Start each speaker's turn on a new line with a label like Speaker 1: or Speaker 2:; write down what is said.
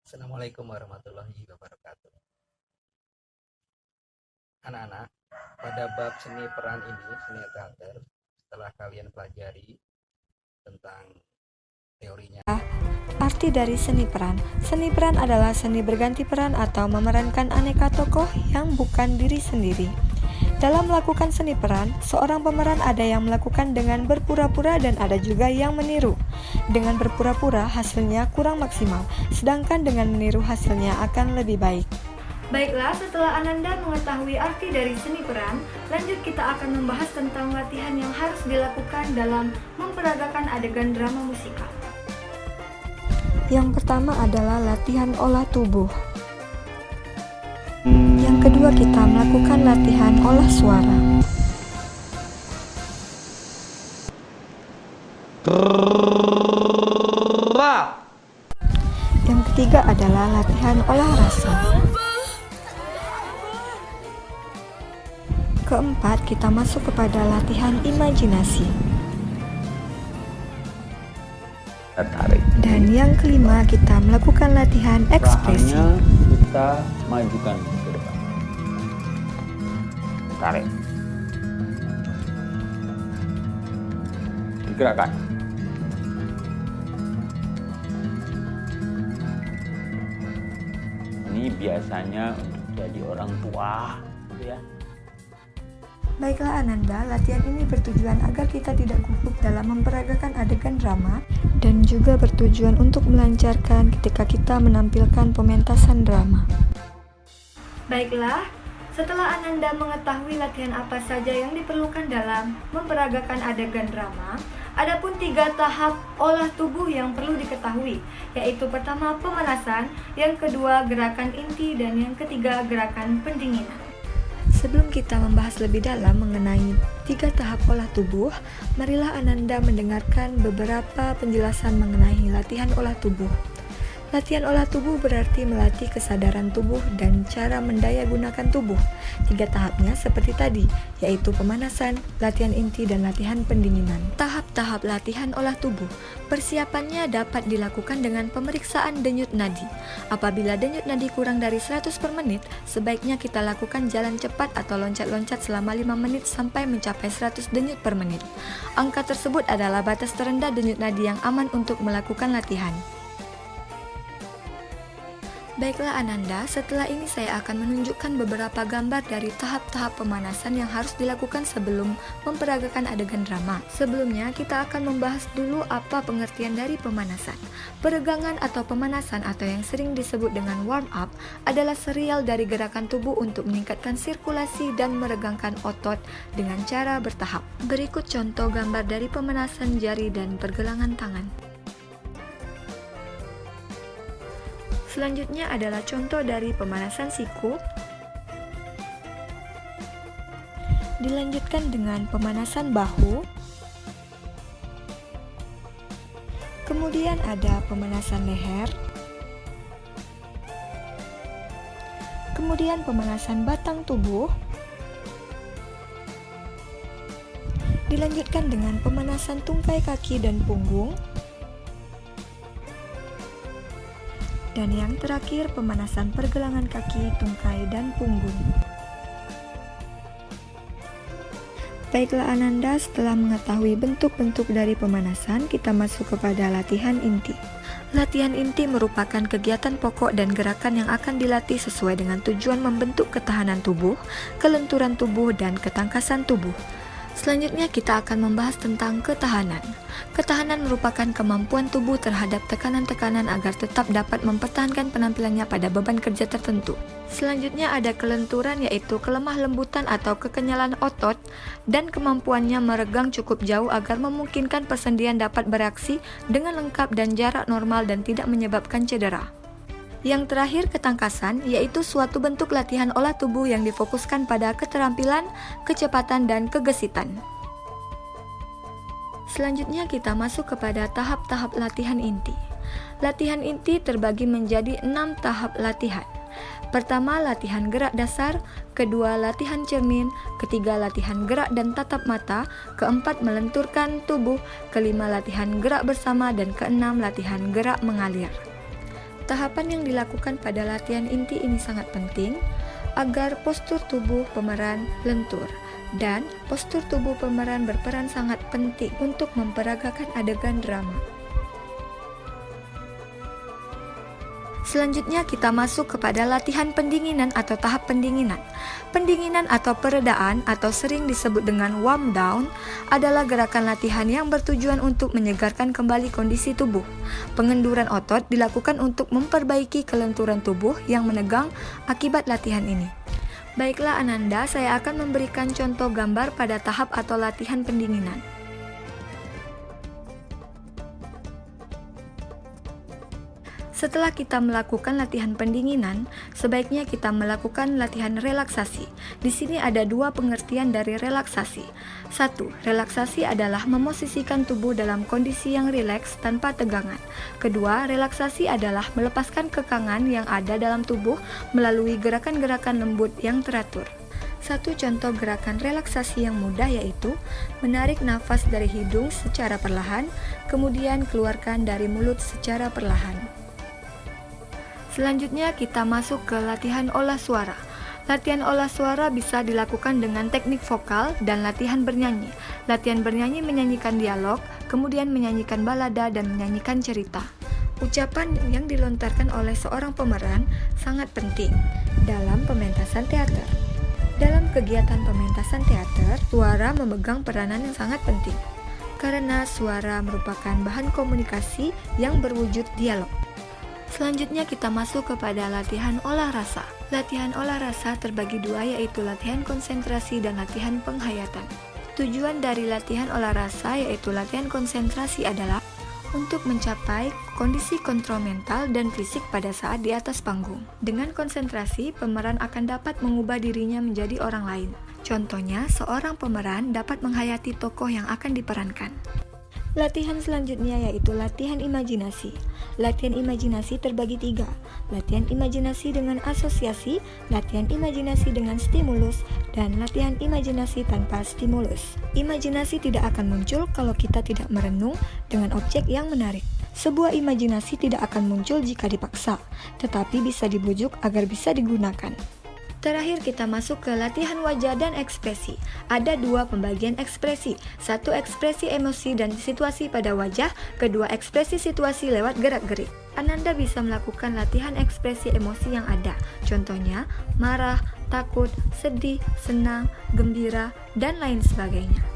Speaker 1: Assalamualaikum warahmatullahi wabarakatuh. Anak-anak, pada bab seni peran ini, seni teater, setelah kalian pelajari tentang teorinya.
Speaker 2: Arti dari seni peran. Seni peran adalah seni berganti peran atau memerankan aneka tokoh yang bukan diri sendiri. Dalam melakukan seni peran, seorang pemeran ada yang melakukan dengan berpura-pura dan ada juga yang meniru. Dengan berpura-pura hasilnya kurang maksimal, sedangkan dengan meniru hasilnya akan lebih baik. Baiklah, setelah Ananda mengetahui arti dari seni peran, lanjut kita akan membahas tentang latihan yang harus dilakukan dalam memperagakan adegan drama musikal. Yang pertama adalah latihan olah tubuh. Yang kedua, kita melakukan latihan olah suara. Yang ketiga adalah latihan olah rasa. Keempat, kita masuk kepada latihan imajinasi. Dan yang kelima, kita melakukan latihan ekspresi.
Speaker 3: Kita majukan ke depan. Tarik. Digerakkan. Ini biasanya untuk jadi orang tua, gitu ya.
Speaker 2: Baiklah Ananda, latihan ini bertujuan agar kita tidak gugup dalam memperagakan adegan drama dan juga bertujuan untuk melancarkan ketika kita menampilkan pementasan drama. Baiklah, setelah Ananda mengetahui latihan apa saja yang diperlukan dalam memperagakan adegan drama, ada pun 3 tahap olah tubuh yang perlu diketahui, yaitu pertama pemanasan, yang kedua gerakan inti, dan yang ketiga gerakan pendinginan. Sebelum kita membahas lebih dalam mengenai 3 tahap olah tubuh, marilah Ananda mendengarkan beberapa penjelasan mengenai latihan olah tubuh. Latihan olah tubuh berarti melatih kesadaran tubuh dan cara mendayagunakan tubuh. 3 tahapnya seperti tadi, yaitu pemanasan, latihan inti, dan latihan pendinginan. Tahap-tahap latihan olah tubuh. Persiapannya dapat dilakukan dengan pemeriksaan denyut nadi. Apabila denyut nadi kurang dari 100 per menit, sebaiknya kita lakukan jalan cepat atau loncat-loncat selama 5 menit sampai mencapai 100 denyut per menit. Angka tersebut adalah batas terendah denyut nadi yang aman untuk melakukan latihan. Baiklah Ananda, setelah ini saya akan menunjukkan beberapa gambar dari tahap-tahap pemanasan yang harus dilakukan sebelum memperagakan adegan drama. Sebelumnya, kita akan membahas dulu apa pengertian dari pemanasan. Peregangan atau pemanasan atau yang sering disebut dengan warm up adalah serial dari gerakan tubuh untuk meningkatkan sirkulasi dan meregangkan otot dengan cara bertahap. Berikut contoh gambar dari pemanasan jari dan pergelangan tangan. Selanjutnya adalah contoh dari pemanasan siku. Dilanjutkan dengan pemanasan bahu. Kemudian ada pemanasan leher. Kemudian pemanasan batang tubuh. Dilanjutkan dengan pemanasan tungkai kaki dan punggung. Dan yang terakhir, pemanasan pergelangan kaki, tungkai, dan punggung. Baiklah Ananda, setelah mengetahui bentuk-bentuk dari pemanasan, kita masuk kepada latihan inti. Latihan inti merupakan kegiatan pokok dan gerakan yang akan dilatih sesuai dengan tujuan membentuk ketahanan tubuh, kelenturan tubuh, dan ketangkasan tubuh. Selanjutnya kita akan membahas tentang ketahanan. Ketahanan merupakan kemampuan tubuh terhadap tekanan-tekanan agar tetap dapat mempertahankan penampilannya pada beban kerja tertentu. Selanjutnya ada kelenturan, yaitu kelemah lembutan atau kekenyalan otot dan kemampuannya meregang cukup jauh agar memungkinkan persendian dapat bereaksi dengan lengkap dan jarak normal dan tidak menyebabkan cedera. Yang terakhir, ketangkasan, yaitu suatu bentuk latihan olah tubuh yang difokuskan pada keterampilan, kecepatan, dan kegesitan. Selanjutnya kita masuk kepada tahap-tahap latihan inti. Latihan inti terbagi menjadi 6 tahap latihan. Pertama, latihan gerak dasar. Kedua, latihan cermin. Ketiga, latihan gerak dan tatap mata. Keempat, melenturkan tubuh. Kelima, latihan gerak bersama. Dan keenam, latihan gerak mengalir. Tahapan yang dilakukan pada latihan inti ini sangat penting agar postur tubuh pemeran lentur. Dan postur tubuh pemeran berperan sangat penting untuk memperagakan adegan drama. Selanjutnya kita masuk kepada latihan pendinginan atau tahap pendinginan. Pendinginan atau peredaan atau sering disebut dengan warm down adalah gerakan latihan yang bertujuan untuk menyegarkan kembali kondisi tubuh. Pengenduran otot dilakukan untuk memperbaiki kelenturan tubuh yang menegang akibat latihan ini. Baiklah Ananda, saya akan memberikan contoh gambar pada tahap atau latihan pendinginan. Setelah kita melakukan latihan pendinginan, sebaiknya kita melakukan latihan relaksasi. Di sini ada dua pengertian dari relaksasi. 1. Relaksasi adalah memosisikan tubuh dalam kondisi yang rileks tanpa tegangan. Kedua, relaksasi adalah melepaskan kekangan yang ada dalam tubuh melalui gerakan-gerakan lembut yang teratur. Satu contoh gerakan relaksasi yang mudah yaitu menarik nafas dari hidung secara perlahan, kemudian keluarkan dari mulut secara perlahan. Selanjutnya kita masuk ke latihan olah suara. Latihan olah suara bisa dilakukan dengan teknik vokal dan latihan bernyanyi. Latihan bernyanyi menyanyikan dialog, kemudian menyanyikan balada dan menyanyikan cerita. Ucapan yang dilontarkan oleh seorang pemeran sangat penting dalam pementasan teater. Dalam kegiatan pementasan teater, suara memegang peranan yang sangat penting karena suara merupakan bahan komunikasi yang berwujud dialog. Selanjutnya kita masuk kepada latihan olah rasa. Latihan olah rasa terbagi dua yaitu latihan konsentrasi dan latihan penghayatan. Tujuan dari latihan olah rasa yaitu latihan konsentrasi adalah untuk mencapai kondisi kontrol mental dan fisik pada saat di atas panggung. Dengan konsentrasi, pemeran akan dapat mengubah dirinya menjadi orang lain. Contohnya, seorang pemeran dapat menghayati tokoh yang akan diperankan. Latihan selanjutnya yaitu latihan imajinasi. Latihan imajinasi terbagi tiga. Latihan imajinasi dengan asosiasi, latihan imajinasi dengan stimulus, dan latihan imajinasi tanpa stimulus. Imajinasi tidak akan muncul kalau kita tidak merenung dengan objek yang menarik. Sebuah imajinasi tidak akan muncul jika dipaksa, tetapi bisa dibujuk agar bisa digunakan. Terakhir kita masuk ke latihan wajah dan ekspresi. Ada dua pembagian ekspresi. Satu ekspresi emosi dan situasi pada wajah, kedua ekspresi situasi lewat gerak-gerik. Ananda bisa melakukan latihan ekspresi emosi yang ada. Contohnya, marah, takut, sedih, senang, gembira, dan lain sebagainya.